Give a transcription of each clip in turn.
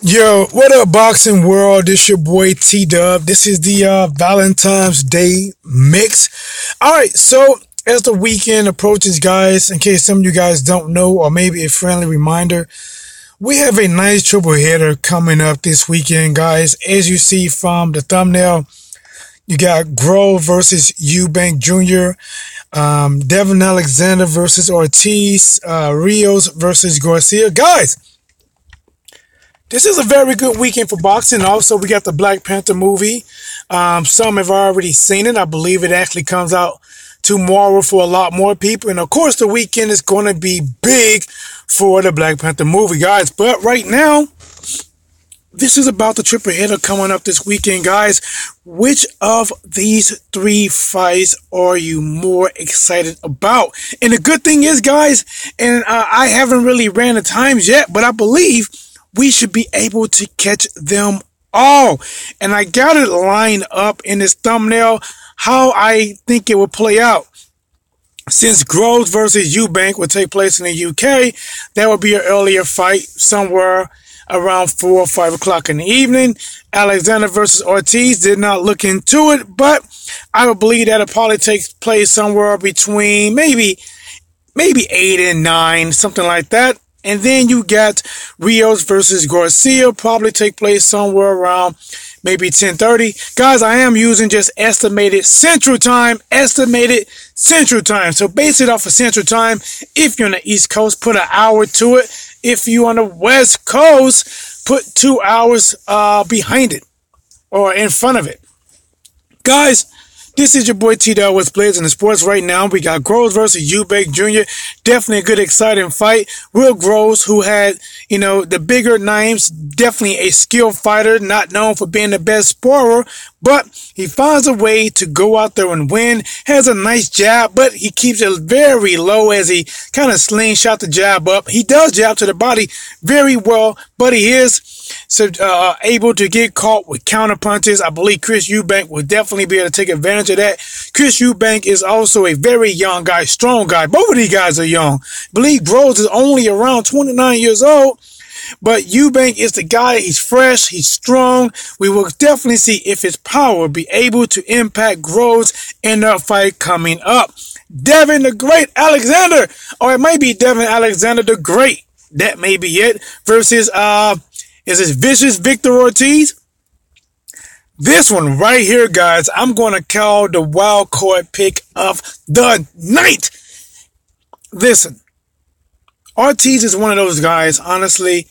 Yo, what up, boxing world? This your boy T Dub. This is the Valentine's Day mix. All right, so as the weekend approaches, guys, in case some of you guys don't know, or maybe a friendly reminder, we have a nice triple header coming up this weekend, guys. As you see from the thumbnail, you got Grove versus Eubank Jr., Devin Alexander versus Ortiz, Rios versus Garcia, guys. This is a very good weekend for boxing. Also, we got the Black Panther movie. Some have already seen it. I believe it actually comes out tomorrow for a lot more people. And of course, the weekend is going to be big for the Black Panther movie, guys. But right now, this is about the triple header coming up this weekend, guys. Which of these three fights are you more excited about? And the good thing is, guys, and I haven't really ran the times yet, but I believe we should be able to catch them all. And I got it lined up in this thumbnail how I think it would play out. Since Groves versus Eubank would take place in the UK, that would be an earlier fight somewhere around 4 or 5 o'clock in the evening. Alexander versus Ortiz did not look into it, but I would believe that it probably takes place somewhere between maybe 8 and 9, something like that. And then you got Rios versus Garcia, probably take place somewhere around maybe 10:30. Guys, I am using just estimated Central Time. So base it off of Central Time. If you're on the East Coast, put an hour to it. If you're on the West Coast, put 2 hours behind it or in front of it. Guys, this is your boy T-Dog with Blazing the Sports. Right now, we got Groves versus Eubank Jr. Definitely a good, exciting fight. Will Groves, who had, the bigger names, definitely a skilled fighter, not known for being the best scorer, but he finds a way to go out there and win. Has a nice jab, but he keeps it very low as he kind of slingshot the jab up. He does jab to the body very well, but he is able to get caught with counter punches. I believe Chris Eubank will definitely be able to take advantage of that. Chris Eubank is also a very young guy, strong guy. Both of these guys are young. I believe Groves is only around 29 years old. But Eubank is the guy. He's fresh. He's strong. We will definitely see if his power will be able to impact Groves in the fight coming up. Devin the Great Alexander, or it might be Devin Alexander the Great. That may be it. Versus, is this vicious Victor Ortiz? This one right here, guys, I'm going to call the wild card pick of the night. Listen, Ortiz is one of those guys, honestly,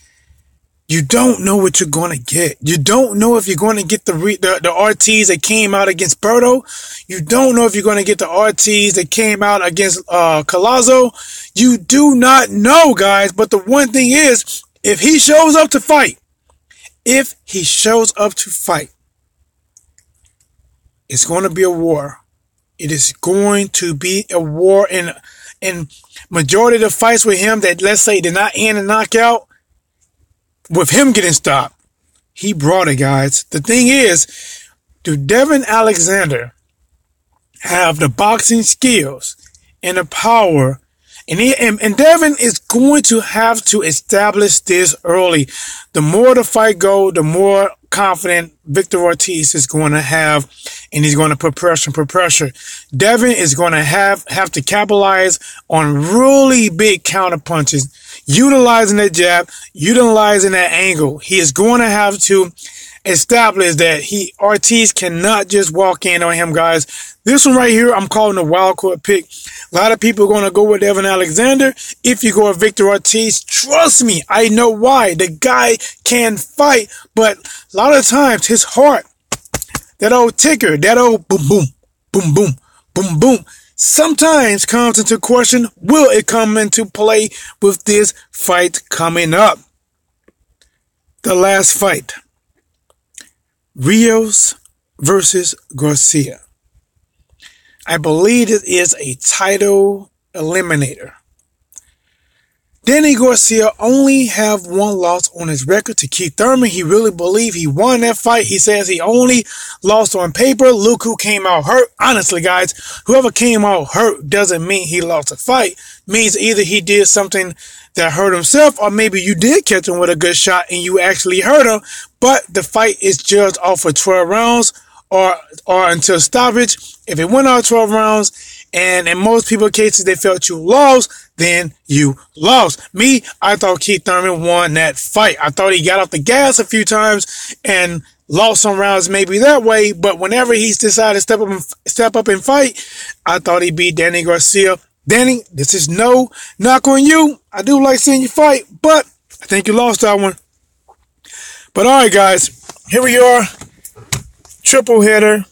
you don't know what you're going to get. You don't know if you're going to get the Ortiz that came out against Berto. You don't know if you're going to get the Ortiz that came out against Collazo. You do not know, guys. But the one thing is, if he shows up to fight, it's going to be a war. It is going to be a war. And majority of the fights with him that, let's say, did not end in knockout, with him getting stopped, he brought it, guys. The thing is, do Devin Alexander have the boxing skills and the power? And Devin is going to have to establish this early. The more the fight goes, the more confident Victor Ortiz is going to have, and he's going to put pressure. Devin is going to have to capitalize on really big counter punches, utilizing that jab, utilizing that angle. He is going to have to establish that Ortiz cannot just walk in on him, guys. This one right here, I'm calling a wild card pick. A lot of people are going to go with Devin Alexander. If you go with Victor Ortiz, trust me, I know why. The guy can fight, but a lot of times his heart, that old ticker, that old boom, boom, boom, boom, boom, boom, sometimes comes into question. Will it come into play with this fight coming up? The last fight, Rios versus Garcia. I believe it is a title eliminator. Danny Garcia only have one loss on his record to Keith Thurman. He really believed he won that fight. He says he only lost on paper. Look who came out hurt. Honestly, guys, whoever came out hurt doesn't mean he lost a fight. Means either he did something that hurt himself, or maybe you did catch him with a good shot and you actually hurt him, but the fight is judged off of 12 rounds or until stoppage. If it went out 12 rounds, and in most people's cases they felt you lost, then you lost. Me, I thought Keith Thurman won that fight. I thought he got off the gas a few times and lost some rounds maybe that way, but whenever he's decided to step up and fight, I thought he beat Danny Garcia. Danny, this is no knock on you. I do like seeing you fight, but I think you lost that one. But all right, guys, here we are. Triple header.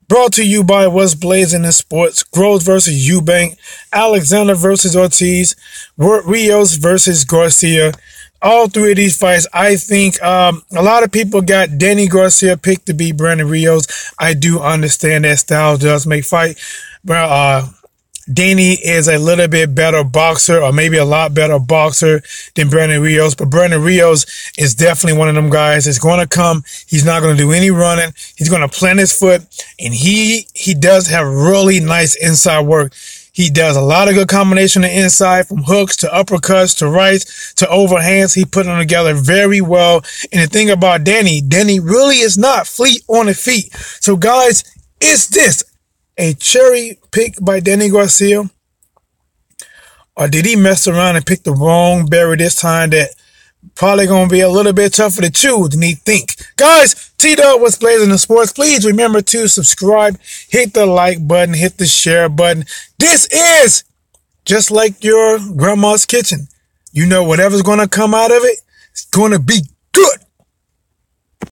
Brought to you by What's Blazing in Sports. Groves versus Eubank. Alexander versus Ortiz. Rios versus Garcia. All three of these fights, I think a lot of people got Danny Garcia picked to beat Brandon Rios. I do understand that style does make fight. Danny is a little bit better boxer, or maybe a lot better boxer than Brandon Rios. But Brandon Rios is definitely one of them guys that's going to come. He's not going to do any running. He's going to plant his foot, and he does have really nice inside work. He does a lot of good combination of inside, from hooks to uppercuts to rights to overhands. He put them together very well. And the thing about Danny really is not fleet on the feet. So guys, is this a cherry pick by Danny Garcia, or did he mess around and pick the wrong berry this time that probably going to be a little bit tougher to chew than he think? Guys, T-Dub, What's Blazing in Sports. Please remember to subscribe, hit the like button, hit the share button. This is just like your grandma's kitchen. You know, whatever's going to come out of it, it's going to be good.